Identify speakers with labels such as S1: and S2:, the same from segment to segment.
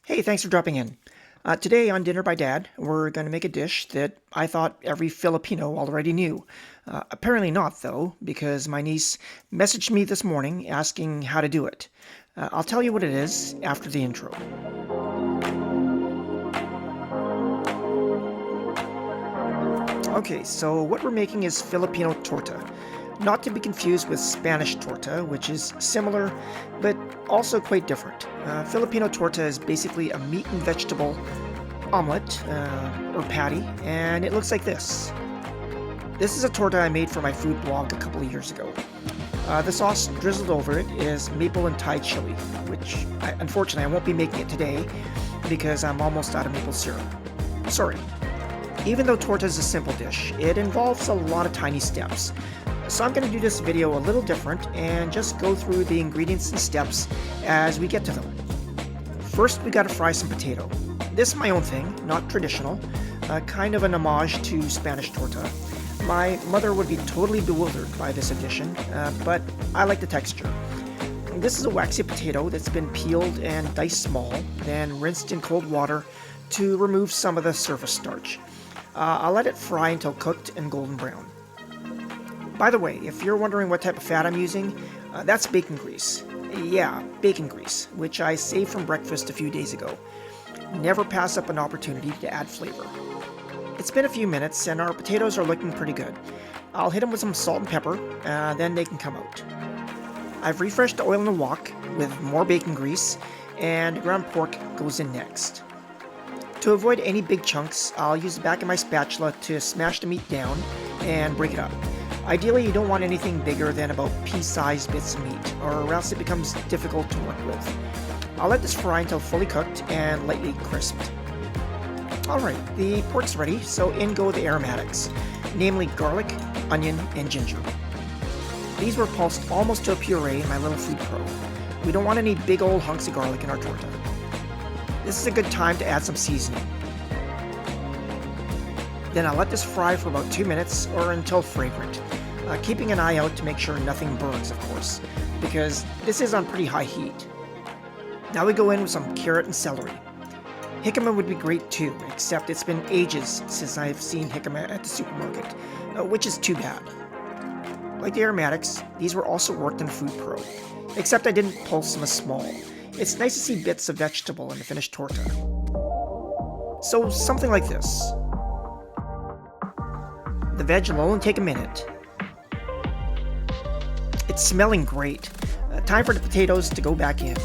S1: Hey, thanks for dropping in. Today on Dinner by Dad, we're going to make a dish that I thought every Filipino already knew. Apparently not, though, because my niece messaged me this morning asking how to do it. I'll tell you what it is after the intro. Okay, so what we're making is Filipino torta. Not to be confused with Spanish torta, which is similar, but also quite different. Filipino torta is basically a meat and vegetable omelet, or patty, and it looks like this. This is a torta I made for my food blog a couple of years ago. The sauce drizzled over it is maple and Thai chili, which unfortunately I won't be making it today because I'm almost out of maple syrup. Sorry. Even though torta is a simple dish, it involves a lot of tiny steps. So I'm going to do this video a little different and just go through the ingredients and steps as we get to them. First, we got to fry some potato. This is my own thing, not traditional, kind of an homage to Spanish torta. My mother would be totally bewildered by this addition, but I like the texture. This is a waxy potato that's been peeled and diced small, then rinsed in cold water to remove some of the surface starch. I'll let it fry until cooked and golden brown. By the way, if you're wondering what type of fat I'm using, that's bacon grease. Yeah, bacon grease, which I saved from breakfast a few days ago. Never pass up an opportunity to add flavor. It's been a few minutes and our potatoes are looking pretty good. I'll hit them with some salt and pepper, then they can come out. I've refreshed the oil in the wok with more bacon grease, and ground pork goes in next. To avoid any big chunks, I'll use the back of my spatula to smash the meat down and break it up. Ideally, you don't want anything bigger than about pea-sized bits of meat, or else it becomes difficult to work with. I'll let this fry until fully cooked and lightly crisped. Alright, the pork's ready, so in go the aromatics, namely garlic, onion, and ginger. These were pulsed almost to a puree in my little food pro. We don't want any big old hunks of garlic in our torta. This is a good time to add some seasoning. Then I'll let this fry for about 2 minutes or until fragrant, keeping an eye out to make sure nothing burns, of course, because this is on pretty high heat. Now we go in with some carrot and celery. Jicama would be great too, except it's been ages since I've seen jicama at the supermarket, which is too bad. Like the aromatics, these were also worked in Food Pro, except I didn't pulse them as small. It's nice to see bits of vegetable in the finished torta. So something like this. The veg will only take a minute. It's smelling great. Time for the potatoes to go back in.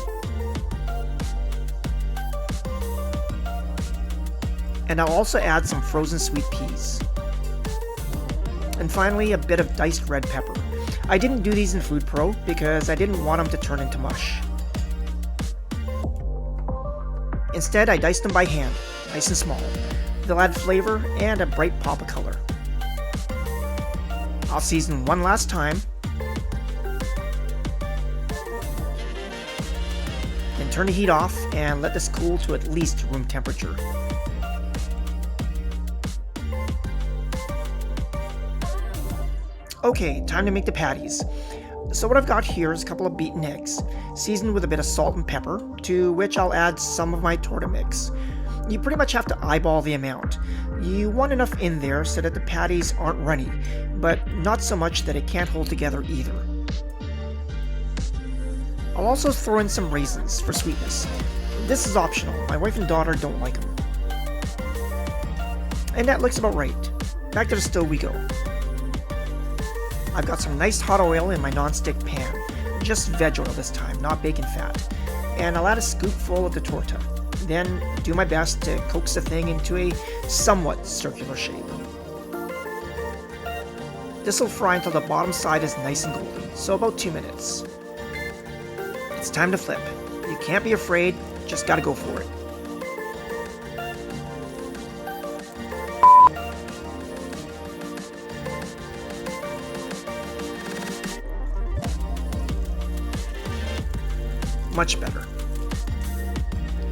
S1: And I'll also add some frozen sweet peas. And finally, a bit of diced red pepper. I didn't do these in Food Pro because I didn't want them to turn into mush. Instead, I diced them by hand, nice and small. They'll add flavor and a bright pop of color. I'll season one last time, then turn the heat off and let this cool to at least room temperature. Okay, time to make the patties. So what I've got here is a couple of beaten eggs, seasoned with a bit of salt and pepper, to which I'll add some of my torta mix. You pretty much have to eyeball the amount. You want enough in there so that the patties aren't runny, but not so much that it can't hold together either. I'll also throw in some raisins for sweetness. This is optional, my wife and daughter don't like them. And that looks about right. Back to the stove we go. I've got some nice hot oil in my non-stick pan, just veg oil this time, not bacon fat, and I'll add a scoopful of the torta, then do my best to coax the thing into a somewhat circular shape. This will fry until the bottom side is nice and golden, so about 2 minutes. It's time to flip. You can't be afraid, just gotta go for it. Much better.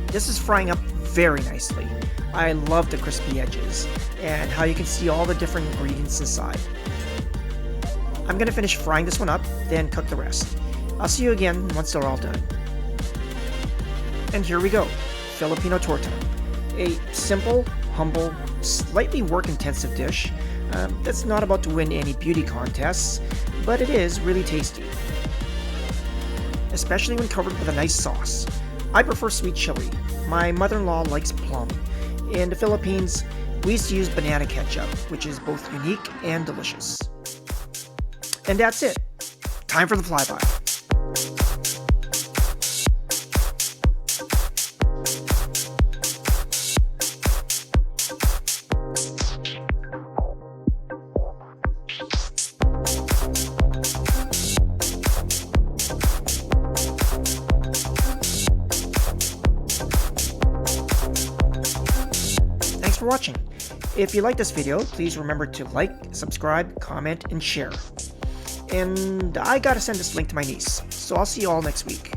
S1: This is frying up very nicely. I love the crispy edges and how you can see all the different ingredients inside. I'm going to finish frying this one up, then cook the rest. I'll see you again once they're all done. And here we go. Filipino torta. A simple, humble, slightly work-intensive dish that's not about to win any beauty contests, but it is really tasty, especially when covered with a nice sauce. I prefer sweet chili. My mother-in-law likes plum. In the Philippines, we used to use banana ketchup, which is both unique and delicious. And that's it. Time for the flyby. Thanks for watching. If you like this video, please remember to like, subscribe, comment, and share. And I gotta send this link to my niece, so I'll see you all next week.